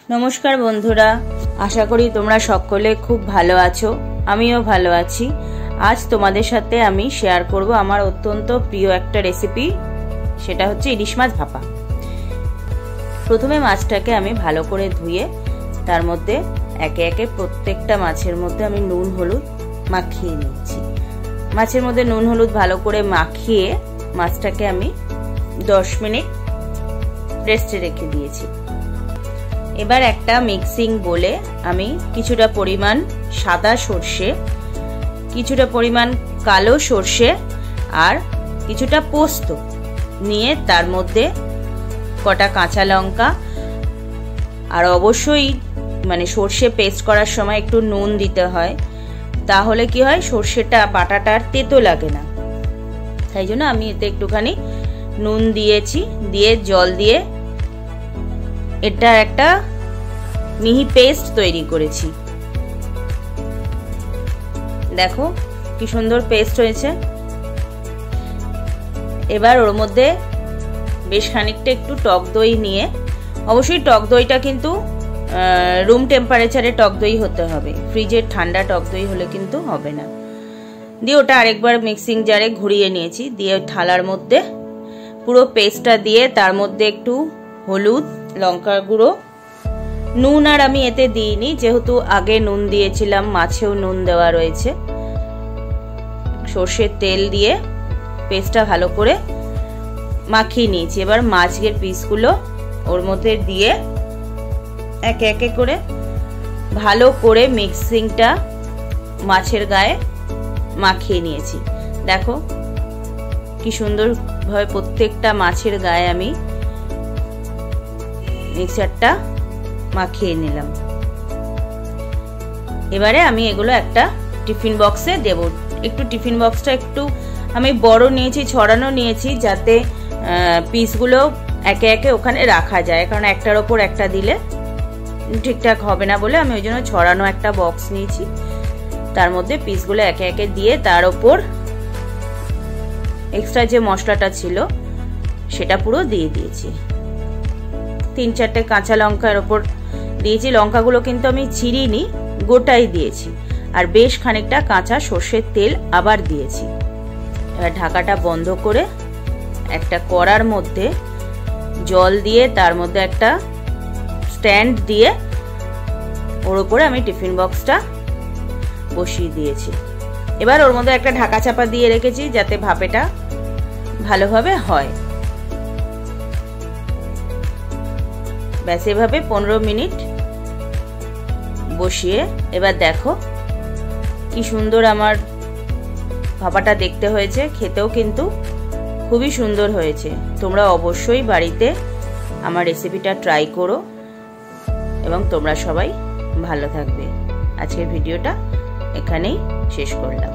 नमस्कार बंधुरा आशा करी तोमरा सकले खूब भालो आछो आमिও भालो आছি। आज তোমাদের সাথে আমি শেয়ার করব আমার অত্যন্ত প্রিয় একটা রেসিপি, সেটা হচ্ছে ইলিশ মাছ ভাপা। প্রথমে মাছটাকে আমি ভালো করে ধুয়ে তার মধ্যে একে একে প্রত্যেকটা মাছের মধ্যে আমি নুন হলুদ মাখিয়ে নিয়েছি। মাছের মধ্যে নুন হলুদ ভালো করে মাখিয়ে মাছটাকে আমি 10 মিনিট রেস্টে রেখে দিয়েছি। এবার একটা মিক্সিং বলে আমি কিছুটা পরিমাণ সাদা সরষে, কিছুটা পরিমাণ কালো সরষে আর কিছুটা পোস্ত নিয়ে তার মধ্যে কটা কাঁচা লঙ্কা আর অবশ্যই মানে সরষে পেস্ট করার সময় একটু নুন দিতে হয়, তাহলে কি হয় সরষেটা বাটাটার তেতো লাগে না। তাই জন্য আমি এতে একটুখানি নুন দিয়েছি, দিয়ে জল দিয়ে এটা একটা মিহি পেস্ট তৈরি করেছি। দেখো কি সুন্দর পেস্ট হয়েছে। এবার ওর মধ্যে বেশ খানিকটা একটু টক দই নিয়ে, অবশ্যই টক দইটা কিন্তু রুম টেম্পারেচারে টক দই হতে হবে, ফ্রিজের ঠান্ডা টক দই হলে কিন্তু হবে না। দিয়ে ওটা আরেকবার মিক্সিং জারে ঘুরিয়ে নিয়েছি, দিয়ে থালার মধ্যে পুরো পেস্টটা দিয়ে তার মধ্যে একটু হলুদ, লঙ্কার গুঁড়ো, নুন আর আমি এতে দিইনি যেহেতু আগে নুন দিয়েছিলাম, মাছেও নুন দেওয়া রয়েছে। সর্ষের তেল দিয়ে পেস্টটা ভালো করে মাখিয়ে নিয়েছি। এবার মাছের পিসগুলো ওর মধ্যে দিয়ে একে একে করে ভালো করে মিক্সিংটা মাছের গায়ে মাখিয়ে নিয়েছি। দেখো কি সুন্দরভাবে প্রত্যেকটা মাছের গায়ে আমি মিক্সচারটা মাখিয়ে নিলাম। এবারে আমি এগুলো একটা টিফিন বক্সে দেব। একটু টিফিন বক্সটা একটু আমি বড় নিয়েছি, ছড়ানো নিয়েছি, যাতে পিসগুলো একে একে ওখানে রাখা যায়, কারণ একটার ওপর একটা দিলে ঠিকঠাক হবে না বলে আমি ওই জন্য ছড়ানো একটা বক্স নিয়েছি। তার মধ্যে পিসগুলো একে একে দিয়ে তার ওপর এক্সট্রা যে মশলাটা ছিল সেটা পুরো দিয়ে দিয়েছি। 3-4টে কাঁচা লঙ্কার ওপর দিয়েছি, লঙ্কাগুলো কিন্তু আমি ছিঁড়িনি, গোটাই দিয়েছি। আর বেশ খানিকটা কাঁচা সর্ষের তেল আবার দিয়েছি। এবার ঢাকাটা বন্ধ করে একটা কড়ার মধ্যে জল দিয়ে তার মধ্যে একটা স্ট্যান্ড দিয়ে ওর উপরে আমি টিফিন বক্সটা বসিয়ে দিয়েছি। এবার ওর মধ্যে একটা ঢাকা চাপা দিয়ে রেখেছি যাতে ভাপেটা ভালোভাবে হয়। ব্যাস এভাবে 15 মিনিট বসিয়ে এবার দেখো কি সুন্দর আমার ভাপাটা দেখতে হয়েছে, খেতেও কিন্তু খুবই সুন্দর হয়েছে। তোমরা অবশ্যই বাড়িতে আমার রেসিপিটা ট্রাই করো এবং তোমরা সবাই ভালো থাকবে। আজকের ভিডিওটা এখানেই শেষ করলাম।